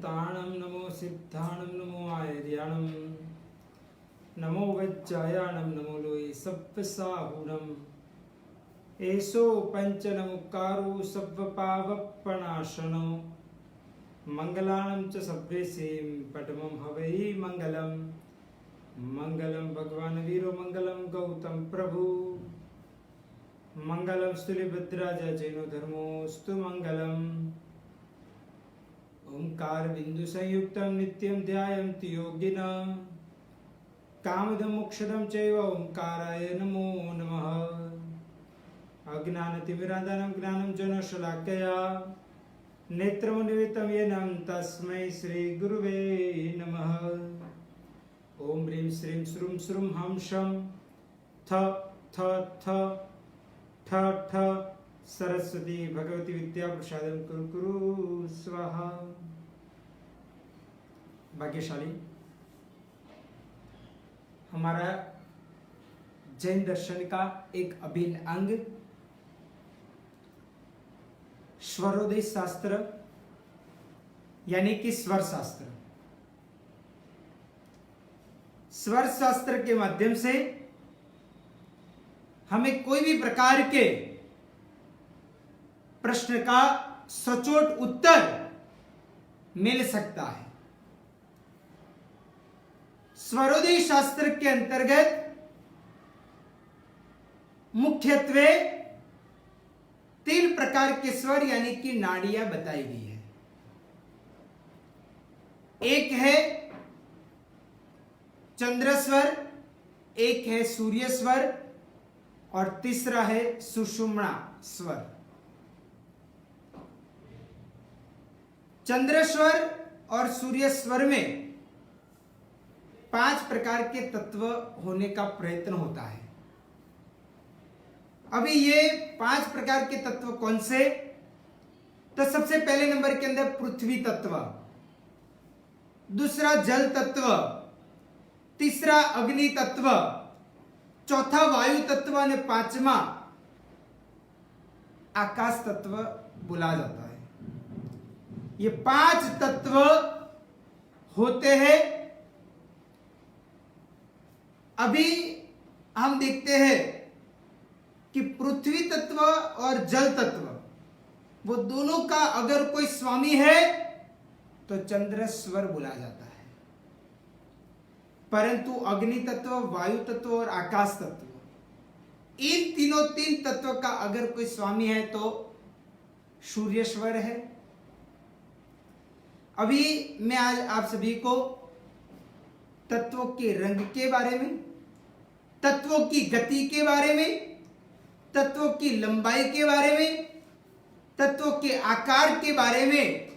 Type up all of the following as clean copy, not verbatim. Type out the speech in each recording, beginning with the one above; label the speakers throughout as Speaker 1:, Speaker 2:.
Speaker 1: ताणं नमो सिद्धाणं नमो आयर्याणं नमो वज्जायाणं नमो लोये सप्पसाहुणम् एषो पञ्चनमुक्कारो सप्पपावप्पनाशनो मंगलानं च सभ्यसें पटमं हवै मंगलम् मंगलम भगवान वीरो मंगलम गौतम प्रभु मंगलम स्तुलिभद्राज जैनो धर्मोस्तु मंगलम ओंकार बिंदु संयुक्तं नित्यं ध्यायन्ति योगिनः कामदं मोक्षदं चैव ओंकाराय नमो नमः अज्ञानतिमिरान्धनं ज्ञानं जनशलाकया नेत्रमुन्मिलितं येन तस्मै श्रीगुरुवे नमः ओम ह्रीं श्रीं श्रूं श्रूं हं शं थ थ थ ठ ठ सरस्वती भगवती विद्या प्रसादं कुरु कुरु स्वाहा। भाग्यशाली हमारा जैन दर्शन का एक अभिन्न अंग स्वरोदय शास्त्र यानी कि स्वर शास्त्र। स्वर शास्त्र के माध्यम से हमें कोई भी प्रकार के प्रश्न का सचोट उत्तर मिल सकता है। स्वरोदय शास्त्र के अंतर्गत मुख्यत्वे 3 प्रकार के स्वर यानी कि नाड़ियां बताई गई है। एक है चंद्र स्वर, एक है सूर्य स्वर और तीसरा है सुषुम्ना स्वर। चंद्र स्वर और सूर्य स्वर में 5 प्रकार के तत्व होने का प्रयत्न होता है। अभी ये 5 प्रकार के तत्व कौन से? तो सबसे पहले नंबर के अंदर पृथ्वी तत्व, दूसरा जल तत्व, तीसरा अग्नि तत्व, चौथा वायु तत्व और 5वां आकाश तत्व बोला जाता है। ये 5 तत्व होते हैं। अभी हम देखते हैं कि पृथ्वी तत्व और जल तत्व वो दोनों का अगर कोई स्वामी है तो चंद्र स्वर बोला जाता है, परंतु अग्नि तत्व, वायु तत्व और आकाश तत्व इन 3 तत्व का अगर कोई स्वामी है तो सूर्य स्वर है। अभी मैं आज आप सभी को तत्वों के रंग के बारे में, तत्वों की गति के बारे में, तत्वों की लंबाई के बारे में, तत्वों के आकार के बारे में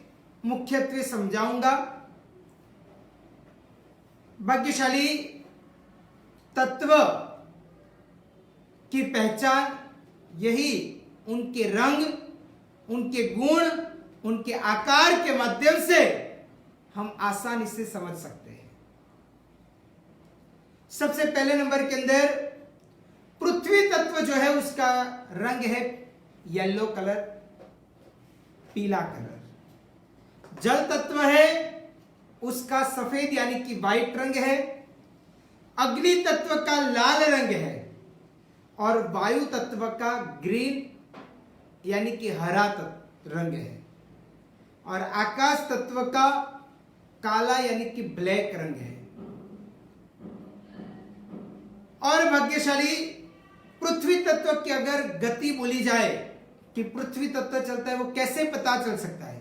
Speaker 1: मुख्यत्वे समझाऊंगा। भाग्यशाली तत्व की पहचान यही उनके रंग, उनके गुण, उनके आकार के माध्यम से हम आसानी से समझ सकते हैं। सबसे पहले नंबर के अंदर पृथ्वी तत्व जो है उसका रंग है येलो कलर, पीला कलर। जल तत्व है उसका सफेद यानी कि व्हाइट रंग है। अग्नि तत्व का लाल रंग है और वायु तत्व का ग्रीन यानी कि हरा रंग है और आकाश तत्व का काला यानी कि ब्लैक रंग है। और भाग्यशाली पृथ्वी तत्व की अगर गति बोली जाए कि पृथ्वी तत्व चलता है वो कैसे पता चल सकता है?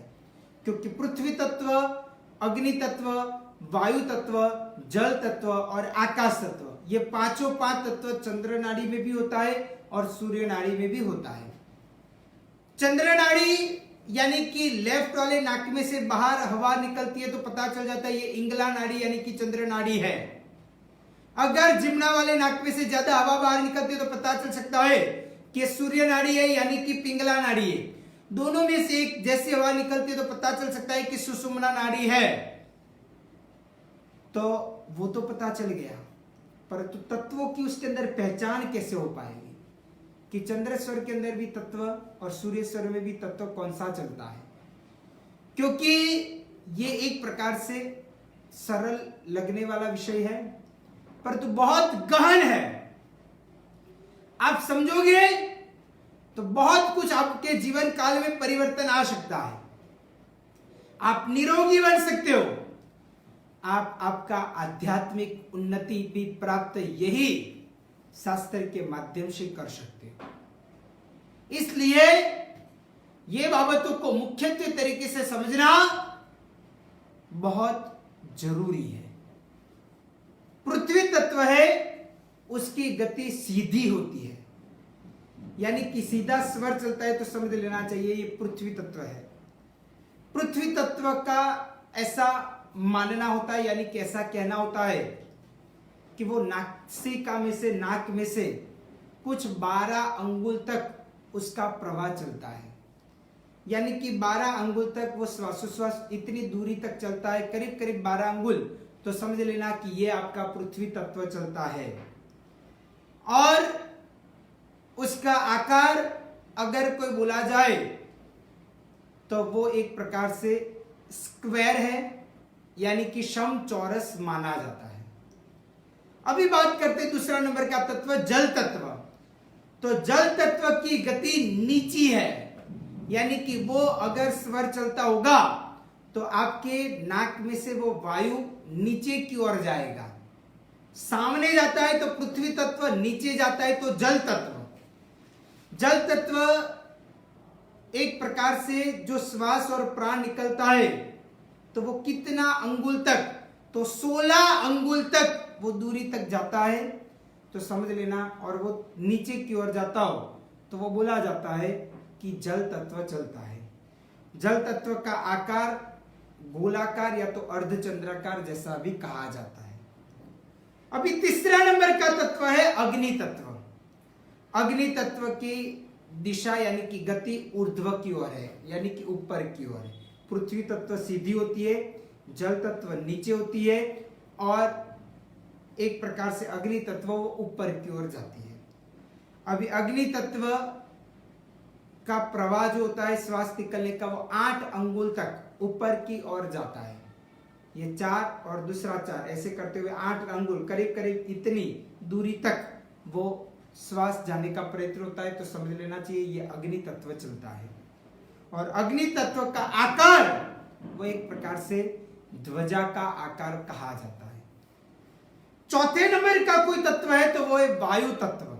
Speaker 1: क्योंकि पृथ्वी तत्व, अग्नि तत्व, वायु तत्व, जल तत्व और आकाश तत्व ये 5 तत्व चंद्र नाड़ी में भी होता है और सूर्य नाड़ी में भी होता है। चंद्र नाड़ी यानी कि लेफ्ट वाले नाक में से बाहर हवा निकलती है तो पता चल जाता है ये इंगला नाड़ी यानी कि चंद्र नाड़ी है। अगर जिम्ना वाले नाक में से ज्यादा हवा बाहर निकलती है तो पता चल सकता है कि सूर्य नाड़ी है यानी कि पिंगला नाड़ी है। दोनों में से एक जैसी हवा निकलती है तो पता चल सकता है कि सुषुम्ना नाड़ी है। तो वो तो पता चल गया, परंतु तत्वों की उसके अंदर पहचान कैसे हो पाएगी कि चंद्र स्वर के अंदर भी तत्व और सूर्य स्वर में भी तत्व कौन सा चलता है? क्योंकि ये एक प्रकार से सरल लगने वाला विषय है, परंतु बहुत गहन है। आप समझोगे तो बहुत कुछ आपके जीवन काल में परिवर्तन आ सकता है। आप निरोगी बन सकते हो, आप आपका आध्यात्मिक उन्नति भी प्राप्त यही शास्त्र के माध्यम से कर सकते हो। इसलिए ये बाबतों को मुख्यत्वे तरीके से समझना बहुत जरूरी है। पृथ्वी तत्व है, उसकी गति सीधी होती है, यानी कि सीधा स्वर चलता है तो समझ लेना चाहिए ये पृथ्वी तत्व है। पृथ्वी तत्व का ऐसा मानना होता है, यानी कि ऐसा कहना होता है कि वो नासिका में से, नाक में से कुछ 12 अंगुल तक उसका प्रवाह चलता है, यानी कि 12 अंगुल तक वो श्वासोश्वास इतनी दूरी तक चलता है, करीब करीब 12 अंगुल, तो समझ लेना कि ये आपका पृथ्वी तत्व चलता है। और उसका आकार अगर कोई बोला जाए तो वो एक प्रकार से स्क्वायर है, यानी कि समचौरस माना जाता है। अभी बात करते हैं दूसरा नंबर का तत्व, जल तत्व। तो जल तत्व की गति नीची है, यानी कि वो अगर स्वर चलता होगा तो आपके नाक में से वो वायु नीचे की ओर जाएगा, सामने जाता है तो पृथ्वी तत्व, नीचे जाता है तो जल तत्व। जल तत्व एक प्रकार से जो श्वास और प्राण निकलता है तो वो कितना अंगुल तक, तो 16 अंगुल तक वो दूरी तक जाता है, तो समझ लेना। और वो नीचे की ओर जाता हो तो वो बोला जाता है कि जल तत्व चलता है। जल तत्व का आकार गोलाकार या तो अर्धचंद्राकार जैसा भी कहा जाता है। अभी तीसरा नंबर का तत्व है अग्नि तत्व। अग्नि तत्व की दिशा यानी कि गति ऊर्ध्व की ओर है, यानी कि ऊपर की ओर है। पृथ्वी तत्व सीधी होती है, जल तत्व नीचे होती है, और एक प्रकार से अग्नि तत्व वो ऊपर की ओर जाती है। अभी अग्नि तत्व का प्रवाह जो होता है श्वास निकलने का, वो 8 अंगुल तक ऊपर की ओर जाता है। ये 4 और दूसरा 4 ऐसे करते हुए 8 अंगुल, करीब करीब इतनी दूरी तक वो श्वास जाने का प्रयत्न होता है, तो समझ लेना चाहिए ये अग्नि तत्व चलता है। और अग्नि तत्व का आकार वो एक प्रकार से ध्वजा का आकार कहा जाता है। चौथे नंबर का कोई तत्व है तो वो है वायु तत्व।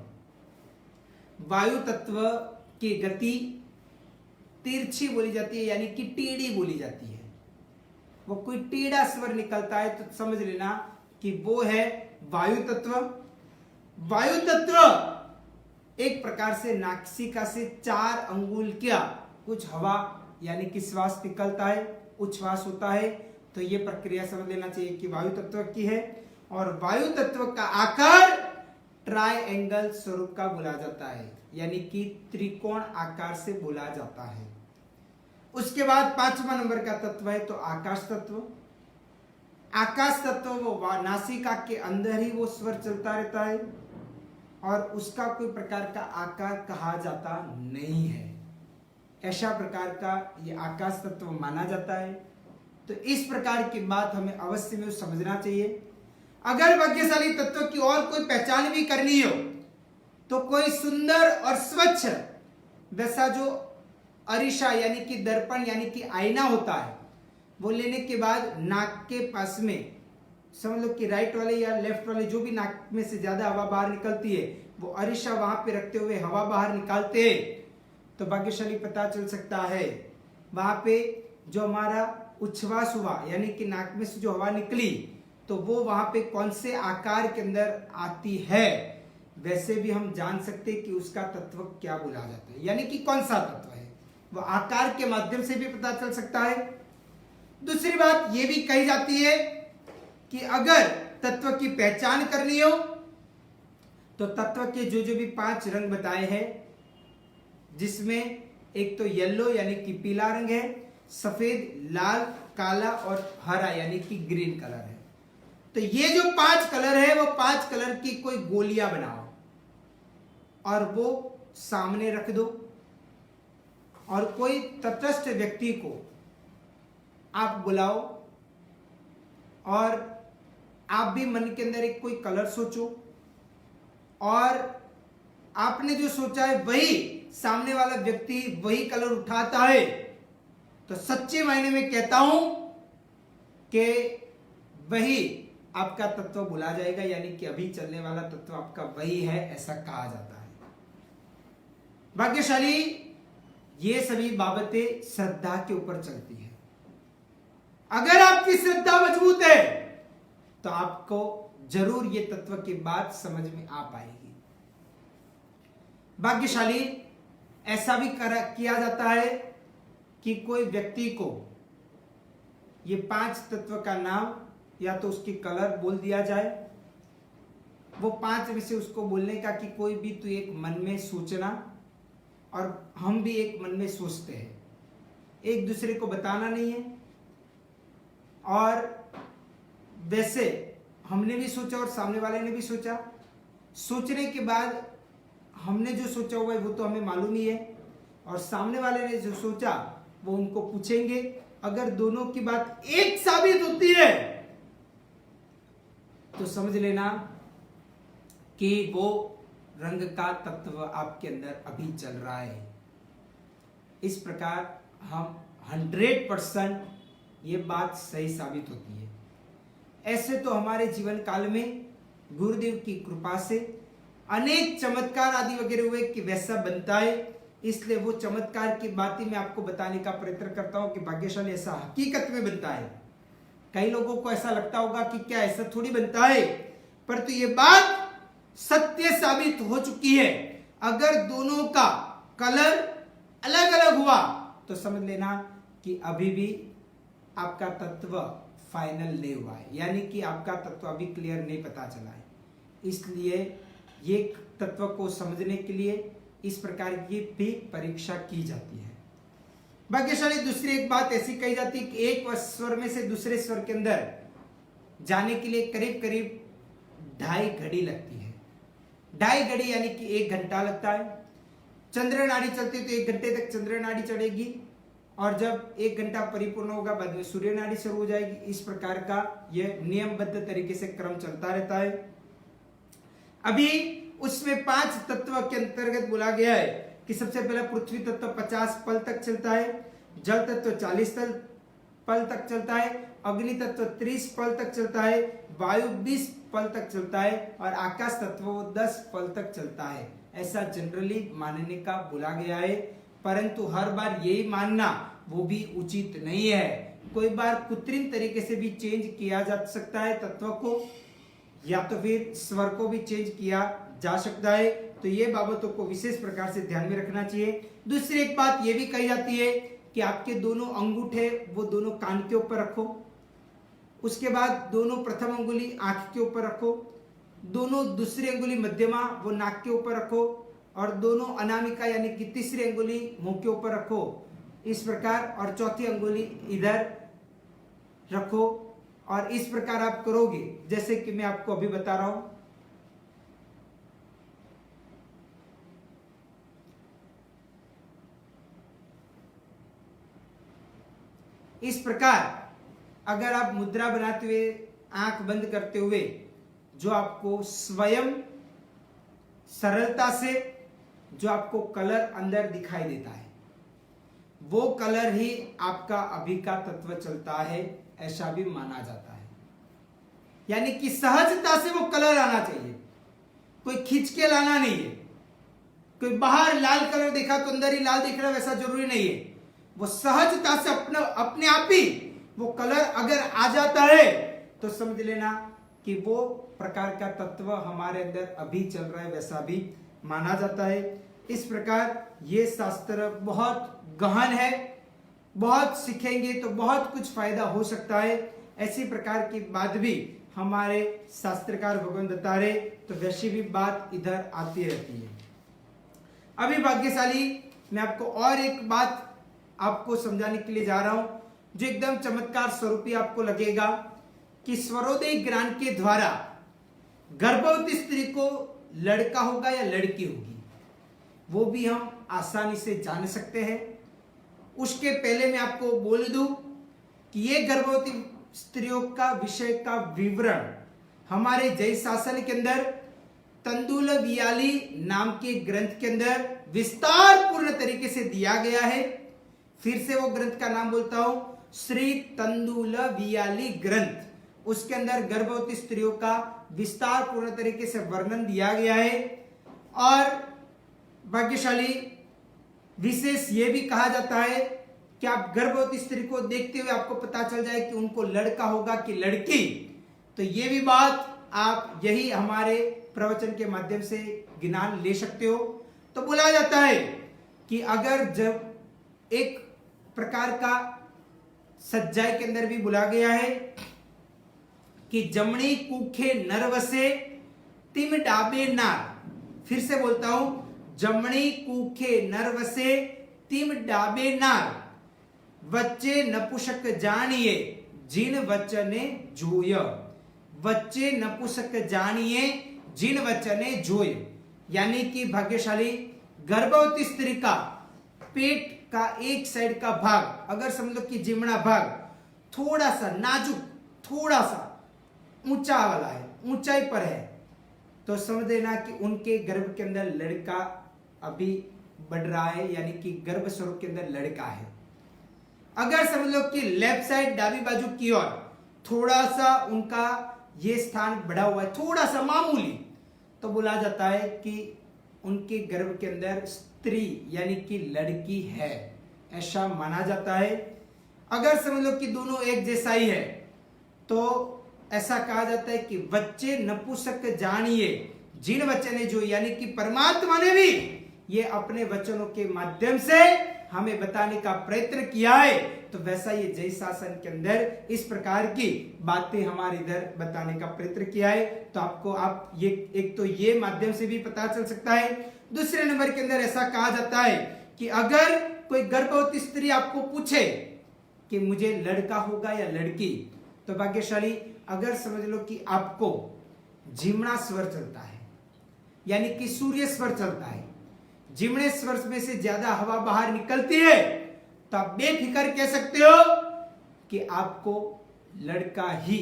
Speaker 1: वायु तत्व की गति तिरछी बोली जाती है, यानी कि टेढ़ी बोली जाती है। वो कोई टेढ़ा स्वर निकलता है तो समझ लेना कि वो है वायु तत्व। वायु तत्व एक प्रकार से नासिका से 4 अंगुल क्या कुछ हवा यानी कि श्वास निकलता है, उच्छ्वास होता है, तो ये प्रक्रिया समझ लेना चाहिए कि वायु तत्व की है। और वायु तत्व का आकार ट्रायंगल स्वरूप का बोला जाता है, यानी कि त्रिकोण आकार से बोला जाता है। उसके बाद 5वां नंबर का तत्व है तो आकाश तत्व। आकाश तत्व वो नासिका के अंदर ही वो स्वर चलता रहता है और उसका कोई प्रकार का आकार कहा जाता नहीं है, ऐसा प्रकार का ये आकाश तत्व माना जाता है। तो इस प्रकार की बात हमें अवश्य में समझना चाहिए। अगर भाग्यशाली तत्व की और कोई पहचान भी करनी हो तो कोई सुंदर और स्वच्छ वैसा जो अरीसा यानी कि दर्पण यानी कि आईना होता है, वो लेने के बाद नाक के पास में समझ लो कि राइट वाले या लेफ्ट वाले जो भी नाक में से ज्यादा हवा बाहर निकलती है, वो अरीसा वहां पे रखते हुए हवा बाहर निकालते हैं तो भाग्यशाली पता चल सकता है। वहां पे जो हमारा उच्छ्वास हुआ यानी कि नाक में से जो हवा निकली तो वो वहां पे कौन से आकार के अंदर आती है, वैसे भी हम जान सकते हैं कि उसका तत्व क्या बोला जाता है, यानी कि कौन सा तत्व है, वो आकार के माध्यम से भी पता चल सकता है। दूसरी बात ये भी कही जाती है कि अगर तत्व की पहचान करनी हो तो तत्व के जो जो भी 5 रंग बताए हैं, जिसमें एक तो येलो यानी कि पीला रंग है, सफेद, लाल, काला और हरा यानी कि ग्रीन कलर है। तो ये जो 5 कलर है वो 5 कलर की कोई गोलियां बनाओ और वो सामने रख दो और कोई तटस्थ व्यक्ति को आप बुलाओ और आप भी मन के अंदर एक कोई कलर सोचो और आपने जो सोचा है वही सामने वाला व्यक्ति वही कलर उठाता है, तो सच्चे मायने में कहता हूं कि वही आपका तत्व बुला जाएगा, यानी कि अभी चलने वाला तत्व आपका वही है, ऐसा कहा जाता है। भाग्यशाली ये सभी बाबतें श्रद्धा के ऊपर चलती है। अगर आपकी श्रद्धा मजबूत है तो आपको जरूर ये तत्व की बात समझ में आ पाएगी। भाग्यशाली ऐसा भी किया जाता है कि कोई व्यक्ति को ये 5 तत्व का नाम या तो उसकी कलर बोल दिया जाए, वो 5 में से उसको बोलने का कि कोई भी तू एक मन में सोचना, और हम भी एक मन में सोचते हैं, एक दूसरे को बताना नहीं है। और वैसे हमने भी सोचा और सामने वाले ने भी सोचा, सोचने के बाद हमने जो सोचा हुआ है वो तो हमें मालूम ही है, और सामने वाले ने जो सोचा वो उनको पूछेंगे। अगर दोनों की बात एक साबित होती है तो समझ लेना कि वो रंग का तत्व आपके अंदर अभी चल रहा है। इस प्रकार हम 100% ये बात सही साबित होती है। ऐसे तो हमारे जीवन काल में गुरुदेव की कृपा से अनेक चमत्कार आदि वगैरह हुए कि वैसा बनता है, इसलिए वो चमत्कार की बातें मैं आपको बताने का प्रयत्न करता हूं कि भाग्यशाली ऐसा हकीकत में बनता है। कई लोगों को ऐसा लगता होगा कि क्या ऐसा थोड़ी बनता है, परंतु ये बात सत्य साबित हो चुकी है। अगर दोनों का कलर अलग अलग हुआ तो समझ लेना कि अभी भी आपका तत्व फाइनल नहीं हुआ है, यानी कि आपका तत्व अभी क्लियर नहीं पता चला है। इसलिए ये तत्व को समझने के लिए इस प्रकार की भी परीक्षा की जाती है। भाग्यशाली दूसरी एक बात ऐसी कही जाती है कि एक स्वर में से दूसरे स्वर के अंदर जाने के लिए करीब करीब 2.5 घड़ी लगती है। 2.5 घड़ी यानी कि 1 घंटा लगता है। चंद्र नाड़ी चलती तो 1 घंटे तक चंद्र नाड़ी चढ़ेगी, और जब 1 घंटा परिपूर्ण होगा बाद में सूर्य नाड़ी शुरू हो जाएगी। इस प्रकार का यह नियमबद्ध तरीके से क्रम चलता रहता है। अभी उसमें 5 तत्व के अंतर्गत बोला गया है कि सबसे पहला पृथ्वी तत्व 50 पल तक चलता है, जल तत्व 40 पल तक चलता है, अग्नि तत्व 30 पल तक चलता है, वायु 20 पल तक चलता है, और आकाश तत्व 10 पल तक चलता है। ऐसा जनरली मानने का बोला गया है, परंतु हर बार यही मानना वो भी उचित नहीं है। कोई बार कृत्रिम तरीके से भी चेंज किया जा सकता है तत्व को, या तो फिर स्वर को भी चेंज किया जा सकता है। तो ये बाबतों को विशेष प्रकार से ध्यान में रखना चाहिए। दूसरी एक बात ये भी कही जाती है कि आपके दोनों अंगूठे वो दोनों कान के ऊपर रखो, उसके बाद दोनों प्रथम अंगुली आंख के ऊपर रखो, दोनों दूसरी अंगुली मध्यमा वो नाक के ऊपर रखो, और दोनों अनामिका यानी कि तीसरी अंगुली मुंह के ऊपर रखो, इस प्रकार, और चौथी अंगुली इधर रखो। और इस प्रकार आप करोगे जैसे कि मैं आपको अभी बता रहा हूं। इस प्रकार अगर आप मुद्रा बनाते हुए आंख बंद करते हुए जो आपको स्वयं सरलता से जो आपको कलर अंदर दिखाई देता है वो कलर ही आपका अभी का तत्व चलता है, ऐसा भी माना जाता है। यानी कि सहजता से वो कलर आना चाहिए, कोई खींच के लाना नहीं है। कोई बाहर लाल कलर देखा तो अंदर ही लाल दिख रहा है, वैसा जरूरी नहीं है। वो सहजता से अपने आप ही वो कलर अगर आ जाता है तो समझ लेना कि वो प्रकार का तत्व हमारे अंदर अभी चल रहा है, वैसा भी माना जाता है। इस प्रकार ये शास्त्र बहुत गहन है, बहुत सीखेंगे तो बहुत कुछ फायदा हो सकता है। ऐसी प्रकार की बात भी हमारे शास्त्रकार भगवान दत्तात्रेय तो वैसी भी बात इधर आती रहती है। अभी भाग्यशाली मैं आपको और एक बात आपको समझाने के लिए जा रहा हूं जो एकदम चमत्कार स्वरूपी आपको लगेगा कि स्वरोदय ज्ञान के द्वारा गर्भवती स्त्री को लड़का होगा या लड़की होगी वो भी हम आसानी से जान सकते हैं। उसके पहले मैं आपको बोल दूं कि ये गर्भवती स्त्रियों का विषय का विवरण हमारे जय शासन के अंदर तंदुल वियाली नाम के ग्रंथ के अंदर विस्तार पूर्ण तरीके से दिया गया है। फिर से वो ग्रंथ का नाम बोलता हूं, श्री तंदुल वियाली ग्रंथ। उसके अंदर गर्भवती स्त्रियों का विस्तार पूर्ण तरीके से वर्णन दिया गया है। और भाग्यशाली विशेष ये भी कहा जाता है कि आप गर्भवती स्त्री को देखते हुए आपको पता चल जाए कि उनको लड़का होगा कि लड़की। तो ये भी बात आप यही हमारे प्रवचन के माध्यम से ज्ञान ले सकते हो। तो बोला जाता है कि अगर जब एक प्रकार का सज्जाई के अंदर भी बोला गया है कि जमणी कूखे नरवसे तिम डाबे नार। फिर से बोलता हूं, जमणी कूखे नरवसे तिम डाबे नार, वच्चे नपुषक जानिए जिन वचने जोय। वच्चे नपुषक जानिए जिन वचने जोय, यानी कि भाग्यशाली गर्भवती स्त्री का पेट का एक साइड का भाग, अगर समझ लो कि जिमड़ा भाग थोड़ा सा नाजुक, थोड़ा सा ऊंचा वाला है, ऊंचाई पर है, तो समझ लेना कि उनके गर्भ के अंदर लड़का अभी बढ़ रहा है, यानी कि गर्भ स्वरूप के अंदर लड़का है। अगर समझ लो कि लेफ्ट साइड डाबी बाजू की ओर थोड़ा सा उनका ये स्थान बढ़ा हुआ है, थोड़ा सा मामूली, तो बोला जाता है कि उनके गर्भ के अंदर स्त्री यानी कि लड़की है, ऐसा माना जाता है। अगर समझ लो कि दोनों एक जैसा ही है तो ऐसा कहा जाता है कि बच्चे नपुंसक जानिए जिन वचने जो, यानी कि परमात्मा ने भी ये अपने वचनों के माध्यम से हमें बताने का प्रयत्न किया है। तो वैसा ये जय शासन के अंदर इस प्रकार की बातें हमारे इधर बताने का प्रयत्न किया है। तो आपको आप ये एक तो ये माध्यम से भी पता चल सकता है। दूसरे नंबर के अंदर ऐसा कहा जाता है कि अगर कोई गर्भवती स्त्री आपको पूछे कि मुझे लड़का होगा या लड़की, तो भाग्यशाली अगर समझ लो कि आपको जिमना स्वर चलता है, यानी कि सूर्य स्वर चलता है, जिमने स्वर में से ज्यादा हवा बाहर निकलती है, तो आप बेफिक्र कह सकते हो कि आपको लड़का ही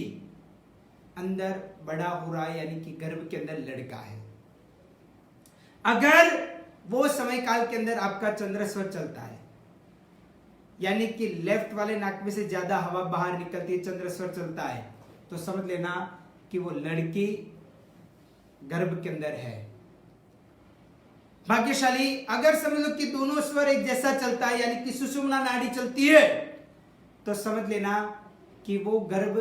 Speaker 1: अंदर बड़ा हो रहा है, यानी कि गर्भ के अंदर लड़का है। अगर वो समय काल के अंदर आपका चंद्र स्वर चलता है, यानी कि लेफ्ट वाले नाक में से ज्यादा हवा बाहर निकलती है, चंद्र स्वर चलता है, तो समझ लेना कि वो लड़की गर्भ के अंदर है। भाग्यशाली अगर समझ लो कि दोनों स्वर एक जैसा चलता है, यानी कि सुषुम्ना नाड़ी चलती है, तो समझ लेना कि वो गर्भ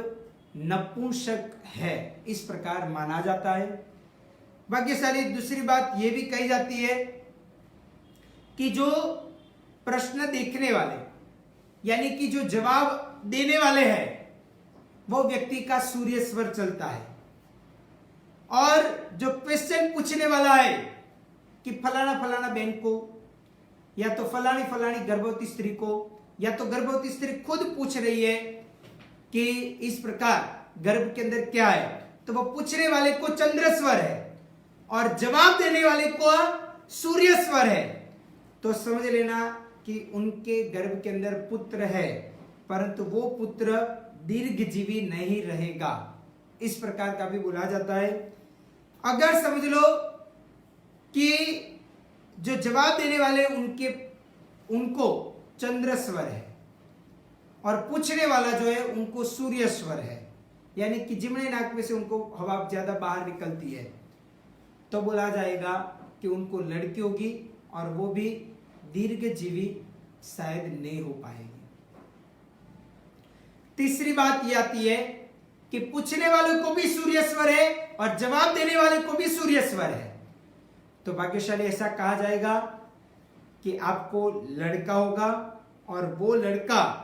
Speaker 1: नपुंसक है, इस प्रकार माना जाता है। भाग्यशाली दूसरी बात यह भी कही जाती है कि जो प्रश्न देखने वाले, यानी कि जो जवाब देने वाले हैं, वो व्यक्ति का सूर्य स्वर चलता है, और जो क्वेश्चन पूछने वाला है कि फलाना फलाना बहन को, या तो फलानी फलानी गर्भवती स्त्री को, या तो गर्भवती स्त्री खुद पूछ रही है कि इस प्रकार गर्भ के अंदर क्या है, तो वो पूछने वाले को चंद्र स्वर है और जवाब देने वाले को सूर्य स्वर है। तो समझ लेना कि उनके गर्भ के अंदर पुत्र है, परंतु वो पुत्र दीर्घजीवी नहीं रहेगा, इस प्रकार का भी बोला जाता है। अगर समझ लो कि जो जवाब देने वाले उनको चंद्र स्वर है और पूछने वाला जो है उनको सूर्य स्वर है, यानी कि जिमने नाक में से उनको हवा ज्यादा बाहर निकलती है, तो बोला जाएगा कि उनको लड़की होगी और वो भी दीर्घजीवी शायद नहीं हो पाएगी। तीसरी बात यह आती है कि पूछने वालों को भी सूर्य स्वर है और जवाब देने वाले को भी सूर्य स्वर है, तो भाग्यशाली ऐसा कहा जाएगा कि आपको लड़का होगा और वो लड़का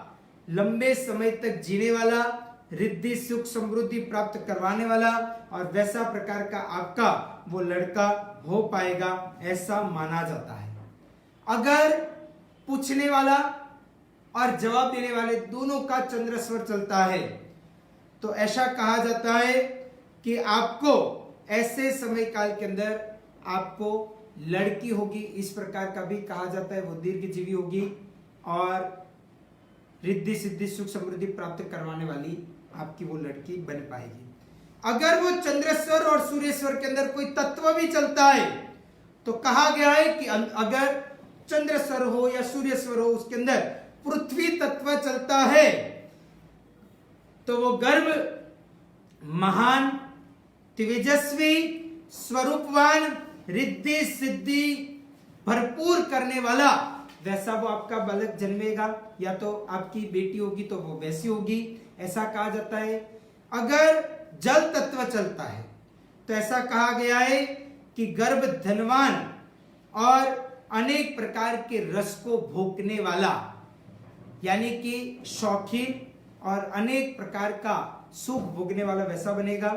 Speaker 1: लंबे समय तक जीने वाला, रिद्धि सुख समृद्धि प्राप्त करवाने वाला, और वैसा प्रकार का आपका वो लड़का हो पाएगा, ऐसा माना जाता है। अगर पूछने वाला और जवाब देने वाले दोनों का चंद्र स्वर चलता है, तो ऐसा कहा जाता है कि आपको ऐसे समय काल के अंदर आपको लड़की होगी, इस प्रकार का भी कहा जाता है, वो दीर्घजीवी होगी और रिद्धि सिद्धि सुख समृद्धि प्राप्त करवाने वाली आपकी वो लड़की बन पाएगी। अगर वो चंद्रेश्वर और सूर्येश्वर के अंदर कोई तत्व भी चलता है तो कहा गया है कि अगर चंद्रेश्वर हो या सूर्येश्वर हो उसके अंदर पृथ्वी तत्व चलता है तो वो गर्भ महान तेजस्वी स्वरूपवान रिद्धि सिद्धि भरपूर करने वाला वैसा वो आपका बालक जन्मेगा, या तो आपकी बेटी होगी तो वो वैसी होगी, ऐसा कहा जाता है। अगर जल तत्व चलता है तो ऐसा कहा गया है कि गर्भ धनवान और अनेक प्रकार के रस को भोगने वाला, यानी कि शौकीन और अनेक प्रकार का सुख भोगने वाला वैसा बनेगा।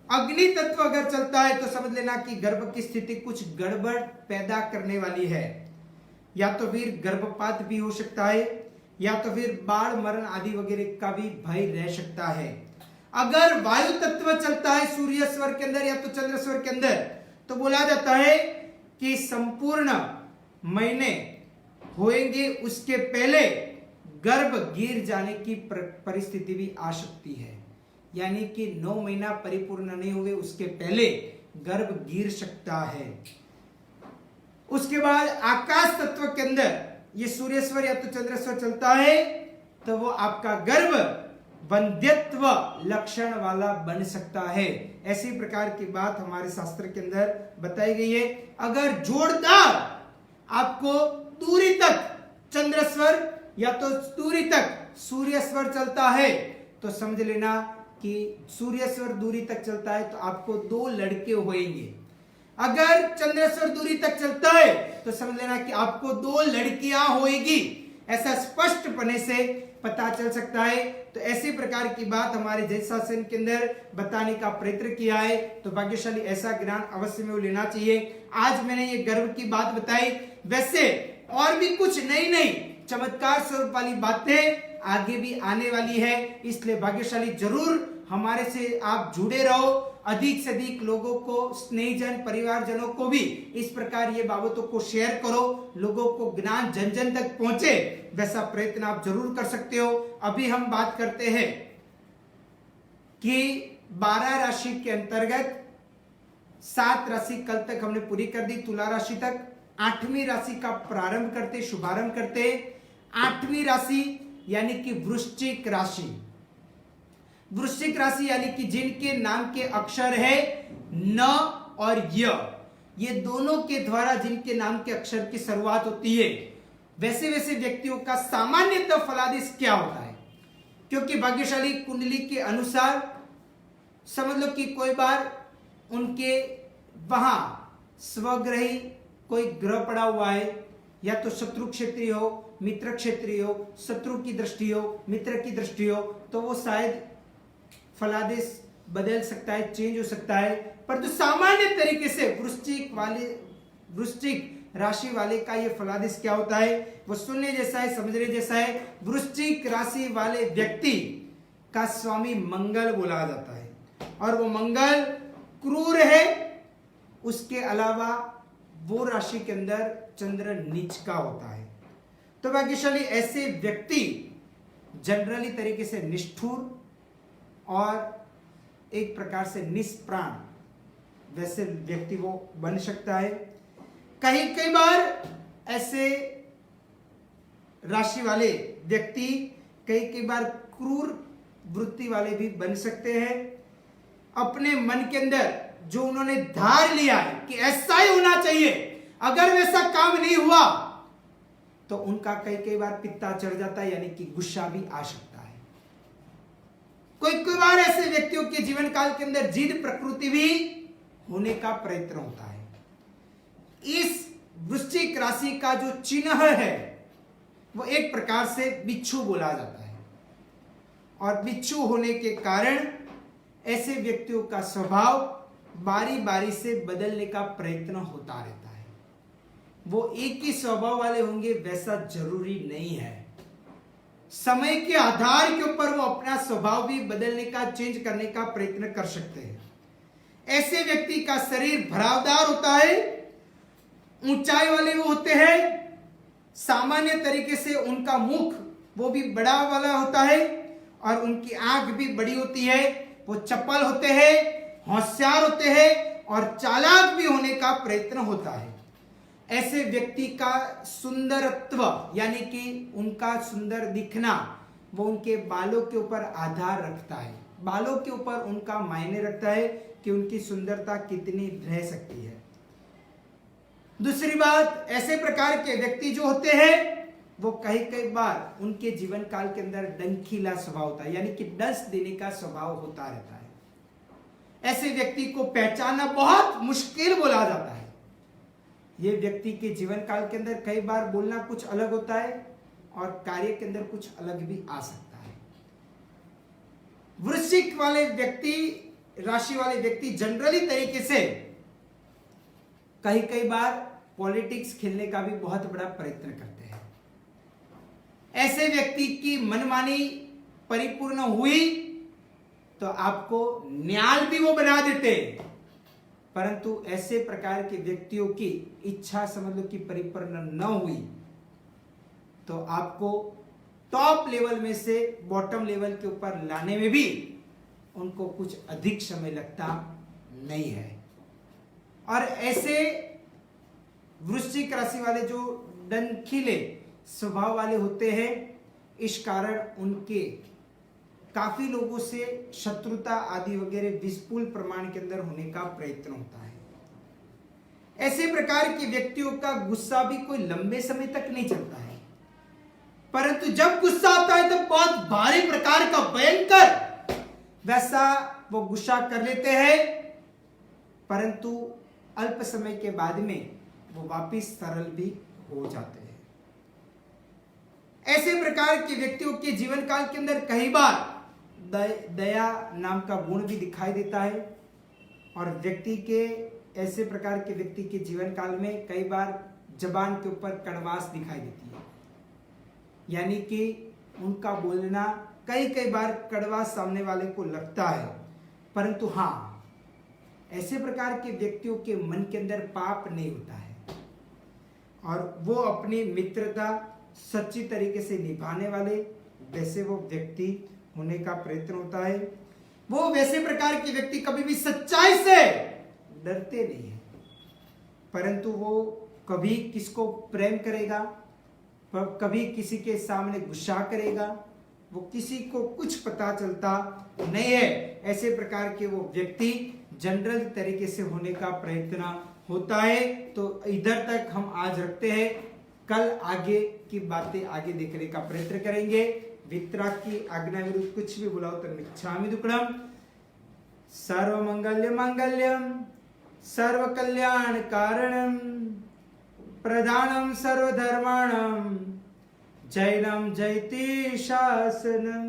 Speaker 1: अग्नि तत्व अगर चलता है तो समझ लेना कि गर्भ की स्थिति कुछ गड़बड़ पैदा करने वाली है, या तो फिर गर्भपात भी हो सकता है, या तो फिर बाढ़ मरण आदि वगैरह का भी भय रह सकता है। अगर वायु तत्व चलता है सूर्येश्वर के अंदर या तो चंद्रेश्वर के अंदर तो बोला जाता है कि संपूर्ण महीने होएंगे उसके पहले गर्भ गिर जाने की परिस्थिति भी आ सकती है, यानी कि 9 महीना परिपूर्ण नहीं हुए उसके पहले गर्भ गिर सकता है। उसके बाद आकाश तत्व के अंदर ये सूर्येश्वर या तो चंद्रेश्वर चलता है तो वो आपका गर्भ वंध्यत्व लक्षण वाला बन सकता है। ऐसी प्रकार की बात हमारे शास्त्र के अंदर बताई गई है। अगर जोरदार आपको दूरी तक चंद्रेश्वर या तो दूरी तक सूर्येश्वर चलता है तो समझ लेना कि सूर्येश्वर दूरी तक चलता है तो आपको 2 लड़के होंगे। अगर चंद्रेश्वर दूरी तक चलता है तो समझ लेना कि आपको 2 लड़कियां होएगी, ऐसा स्पष्टपने से पता चल सकता है। तो ऐसी प्रकार की बात हमारे जैन शासन के अंदर बताने का प्रयत्न किया है, तो भाग्यशाली ऐसा ज्ञान अवश्य में लेना चाहिए। आज मैंने ये गर्भ की बात बताई, वैसे और भी कुछ नई नई चमत्कार स्वरूप वाली बातें आगे भी आने वाली है, इसलिए भाग्यशाली जरूर हमारे से आप जुड़े रहो। अधिक से अधिक लोगों को, स्नेहीजन परिवारजनों को भी इस प्रकार ये बाबतों को शेयर करो, लोगों को ज्ञान जन जन तक पहुंचे, वैसा प्रयत्न आप जरूर कर सकते हो। अभी हम बात करते हैं कि 12 राशि के अंतर्गत 7 राशि कल तक हमने पूरी कर दी, तुला राशि तक। 8वीं राशि का प्रारंभ करते, शुभारंभ करते। 8वीं राशि यानी कि वृश्चिक राशि। वृश्चिक राशि यानी कि जिनके नाम के अक्षर है न और य, ये दोनों के द्वारा जिनके नाम के अक्षर की शुरुआत होती है, वैसे वैसे व्यक्तियों का सामान्यतः फलादेश क्या होता है, क्योंकि भाग्यशाली कुंडली के अनुसार समझ लो कि कोई बार उनके वहां स्वग्रही कोई ग्रह पड़ा हुआ है, या तो शत्रु क्षेत्रीय हो, मित्र क्षेत्रीय हो, शत्रु की दृष्टि हो, मित्र की दृष्टि हो, तो वो शायद फलादेश बदल सकता है, चेंज हो सकता है। परंतु सामान्य तरीके से वृश्चिक राशि वाले का ये फलादेश क्या होता है, वो सुनने जैसा है, समझने जैसा है। वृश्चिक राशि वाले व्यक्ति का स्वामी मंगल बोला जाता है, और वो मंगल क्रूर है। उसके अलावा वो राशि के अंदर चंद्र नीच का होता है। तो भाग्यशाली ऐसे व्यक्ति जनरली तरीके से निष्ठुर और एक प्रकार से निष्प्राण वैसे व्यक्ति वो बन सकता है। कई बार ऐसे राशि वाले व्यक्ति कई बार क्रूर वृत्ति वाले भी बन सकते हैं। अपने मन के अंदर जो उन्होंने धार लिया है कि ऐसा ही होना चाहिए, अगर वैसा काम नहीं हुआ तो उनका कई बार पित्ता चढ़ जाता है, यानी कि गुस्सा भी आ सकता है। कोई बार ऐसे व्यक्तियों के जीवन काल के अंदर जिद प्रकृति भी होने का प्रयत्न होता है। इस वृश्चिक राशि का जो चिन्ह है वो एक प्रकार से बिच्छू बोला जाता है, और बिच्छू होने के कारण ऐसे व्यक्तियों का स्वभाव बारी बारी से बदलने का प्रयत्न होता रहता है। वो एक ही स्वभाव वाले होंगे वैसा जरूरी नहीं है। समय के आधार के ऊपर वो अपना स्वभाव भी बदलने का, चेंज करने का प्रयत्न कर सकते हैं। ऐसे व्यक्ति का शरीर भरावदार होता है, ऊंचाई वाले वो होते हैं, सामान्य तरीके से उनका मुख वो भी बड़ा वाला होता है और उनकी आंख भी बड़ी होती है। वो चपल होते हैं, होशियार होते हैं और चालाक भी होने का प्रयत्न होता है। ऐसे व्यक्ति का सुंदरत्व यानी कि उनका सुंदर दिखना वो उनके बालों के ऊपर आधार रखता है। बालों के ऊपर उनका मायने रखता है कि उनकी सुंदरता कितनी रह सकती है। दूसरी बात, ऐसे प्रकार के व्यक्ति जो होते हैं वो कई बार उनके जीवन काल के अंदर डंखीला स्वभाव होता है, यानी कि डस देने का स्वभाव होता रहता है। ऐसे व्यक्ति को पहचानना बहुत मुश्किल बोला जाता है। ये व्यक्ति के जीवन काल के अंदर कई बार बोलना कुछ अलग होता है और कार्य के अंदर कुछ अलग भी आ सकता है। वृश्चिक वाले व्यक्ति, राशि वाले व्यक्ति जनरली तरीके से कई बार पॉलिटिक्स खेलने का भी बहुत बड़ा प्रयत्न करते हैं। ऐसे व्यक्ति की मनमानी परिपूर्ण हुई तो आपको न्याल भी वो बना देते, परंतु ऐसे प्रकार के व्यक्तियों की इच्छा समझ लो कि परिपूर्ण न हुई तो आपको टॉप लेवल में से बॉटम लेवल के ऊपर लाने में भी उनको कुछ अधिक समय लगता नहीं है। और ऐसे वृश्चिक राशि वाले जो डंखीले स्वभाव वाले होते हैं, इस कारण उनके काफी लोगों से शत्रुता आदि वगैरह विपुल प्रमाण के अंदर होने का प्रयत्न होता है। ऐसे प्रकार के व्यक्तियों का गुस्सा भी कोई लंबे समय तक नहीं चलता है, परंतु जब गुस्सा आता है तो बहुत भारी प्रकार का भयंकर वैसा वो गुस्सा कर लेते हैं, परंतु अल्प समय के बाद में वो वापिस सरल भी हो जाते हैं। ऐसे प्रकार के व्यक्तियों के जीवन काल के अंदर कई बार दया नाम का गुण भी दिखाई देता है और व्यक्ति के ऐसे प्रकार के व्यक्ति के जीवन काल में कई बार जबान के ऊपर कड़वास दिखाई देती है, यानी कि उनका बोलना कई बार कड़वा सामने वाले को लगता है, परंतु हाँ, ऐसे प्रकार के व्यक्तियों के मन के अंदर पाप नहीं होता है और वो अपनी मित्रता सच्ची तरीके से निभाने वाले वैसे वो व्यक्ति होने का प्रयत्न होता है। वो वैसे प्रकार के व्यक्ति कभी भी सच्चाई से डरते नहीं है, परंतु वो कभी किसको प्रेम करेगा, कभी किसी के सामने गुस्सा करेगा, वो किसी को कुछ पता चलता नहीं है। ऐसे प्रकार के वो व्यक्ति जनरल तरीके से होने का प्रयत्न होता है। तो इधर तक हम आज रखते हैं, कल आगे की बातें आगे देखने का प्रयत्न करेंगे। वितराग की आज्ञा विरुद्ध कुछ भी बुलाओ तो मिच्छामि दुक्कडम। सर्व मंगल्य मांगल्यम सर्व कल्याण कारणम प्रधानम सर्व धर्माणम जैनम जयति शासनम।